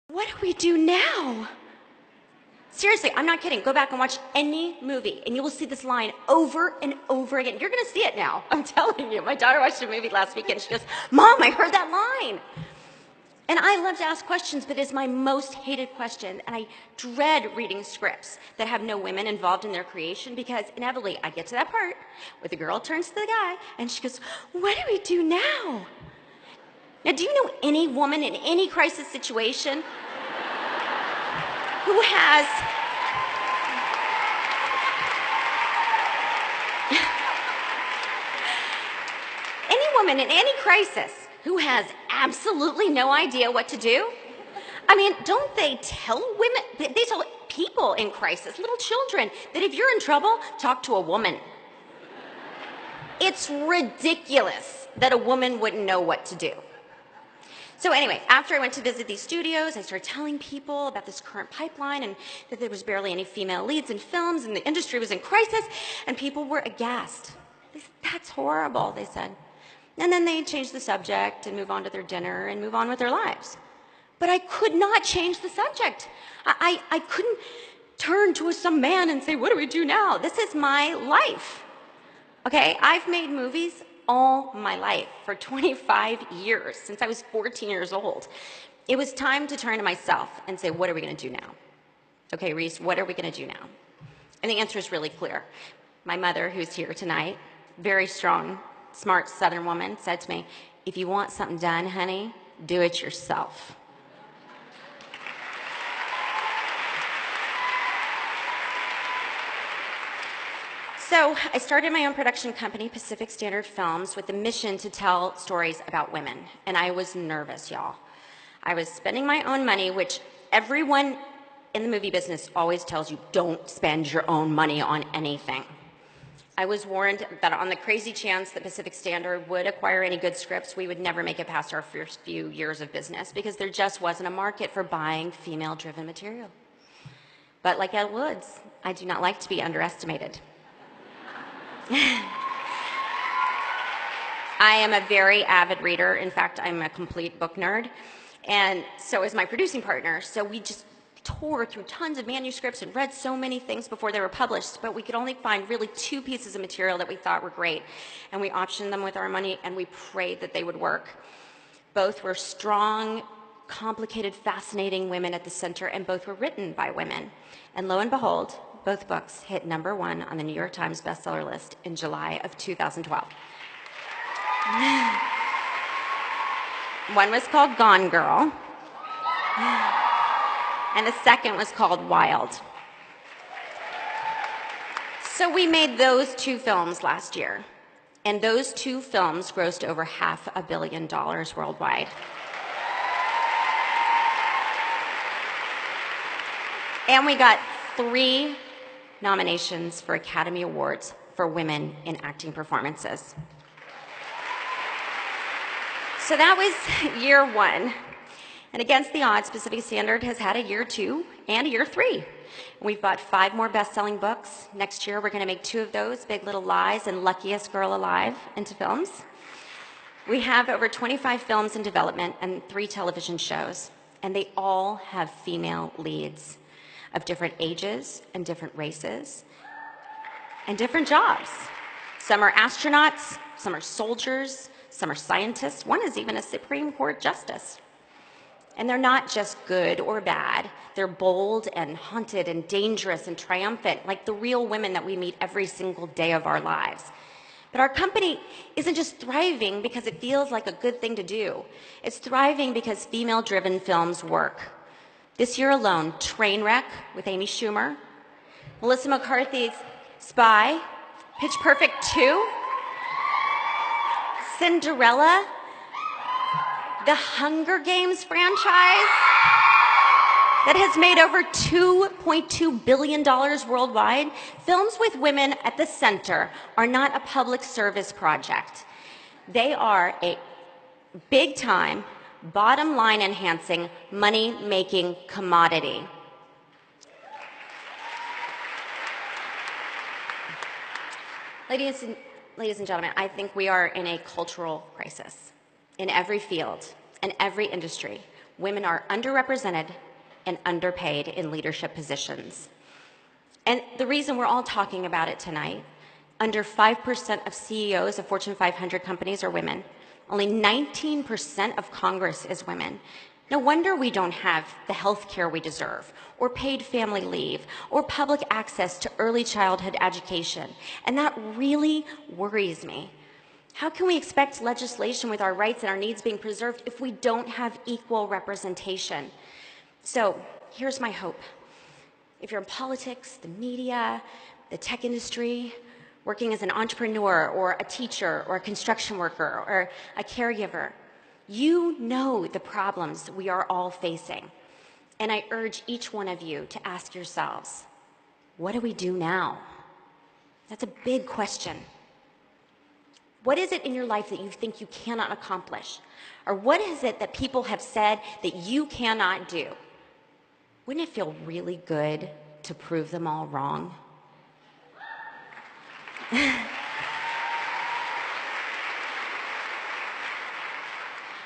What do we do now? Seriously, I'm not kidding. Go back and watch any movie, and you will see this line over and over again. You're going to see it now. I'm telling you. My daughter watched a movie last weekend. She goes, "Mom, I heard that line." And I love to ask questions, but it's my most hated question. And I dread reading scripts that have no women involved in their creation, because inevitably I get to that part where the girl turns to the guy and she goes, "What do we do now?" Now, do you know any woman in any crisis situation who has any woman in any crisis who has absolutely no idea what to do? I mean, don't they tell women, they tell people in crisis, little children, that if you're in trouble, talk to a woman. It's ridiculous that a woman wouldn't know what to do. So anyway, after I went to visit these studios, I started telling people about this current pipeline and that there was barely any female leads in films and the industry was in crisis, and people were aghast. They said, "That's horrible," they said. And then they'd change the subject and move on to their dinner and move on with their lives. But I could not change the subject. I couldn't turn to some man and say, "What do we do now?" This is my life. Okay, I've made movies all my life, for 25 years, since I was 14 years old. It was time to turn to myself and say, what are we going to do now? Okay, Reese, what are we going to do now? And the answer is really clear. My mother, who's here tonight, very strong, smart Southern woman, said to me, "If you want something done, honey, do it yourself." So I started my own production company, Pacific Standard Films, with the mission to tell stories about women. And I was nervous, y'all. I was spending my own money, which everyone in the movie business always tells you, don't spend your own money on anything. I was warned that on the crazy chance that Pacific Standard would acquire any good scripts, we would never make it past our first few years of business, because there just wasn't a market for buying female-driven material. But like Ed Woods, I do not like to be underestimated. I am a very avid reader. In fact, I'm a complete book nerd. And so is my producing partner. So we just tore through tons of manuscripts and read so many things before they were published, but we could only find really 2 pieces of material that we thought were great. And we optioned them with our money, and we prayed that they would work. Both were strong, complicated, fascinating women at the center, and both were written by women. And lo and behold, both books hit #1 on the New York Times bestseller list in July of 2012. One was called Gone Girl, and the second was called Wild. So we made those 2 films last year, and those 2 films grossed over $500 million worldwide. And we got 3 nominations for Academy Awards for women in acting performances. So that was year 1. And against the odds, Pacific Standard has had a year 2 and a year 3. We've bought 5 more best-selling books. Next year, we're going to make 2 of those, Big Little Lies and Luckiest Girl Alive, into films. We have over 25 films in development and 3 television shows, and they all have female leads of different ages and different races and different jobs. Some are astronauts, some are soldiers, some are scientists. One is even a Supreme Court justice. And they're not just good or bad. They're bold and haunted and dangerous and triumphant, like the real women that we meet every single day of our lives. But our company isn't just thriving because it feels like a good thing to do. It's thriving because female-driven films work. This year alone, Trainwreck with Amy Schumer, Melissa McCarthy's Spy, Pitch Perfect 2, Cinderella, the Hunger Games franchise that has made over $2.2 billion worldwide. Films with women at the center are not a public service project. They are a big-time, bottom-line enhancing, money-making commodity. Ladies and gentlemen, I think we are in a cultural crisis in every field, in every industry. women are underrepresented and underpaid in leadership positions. And the reason we're all talking about it tonight, under 5% of CEOs of Fortune 500 companies are women. Only 19% of Congress is women. No wonder we don't have the health care we deserve, or paid family leave, or public access to early childhood education. And that really worries me. How can we expect legislation with our rights and our needs being preserved if we don't have equal representation? So here's my hope. If you're in politics, the media, the tech industry, working as an entrepreneur or a teacher or a construction worker or a caregiver, you know the problems we are all facing. And I urge each one of you to ask yourselves, what do we do now? That's a big question. What is it in your life that you think you cannot accomplish? Or what is it that people have said that you cannot do? Wouldn't it feel really good to prove them all wrong?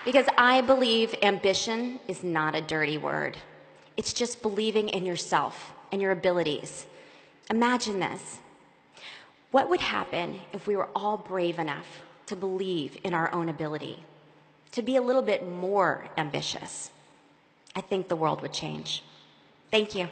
Because I believe ambition is not a dirty word. It's just believing in yourself and your abilities. Imagine this. What would happen if we were all brave enough to believe in our own ability, to be a little bit more ambitious? I think the world would change. Thank you.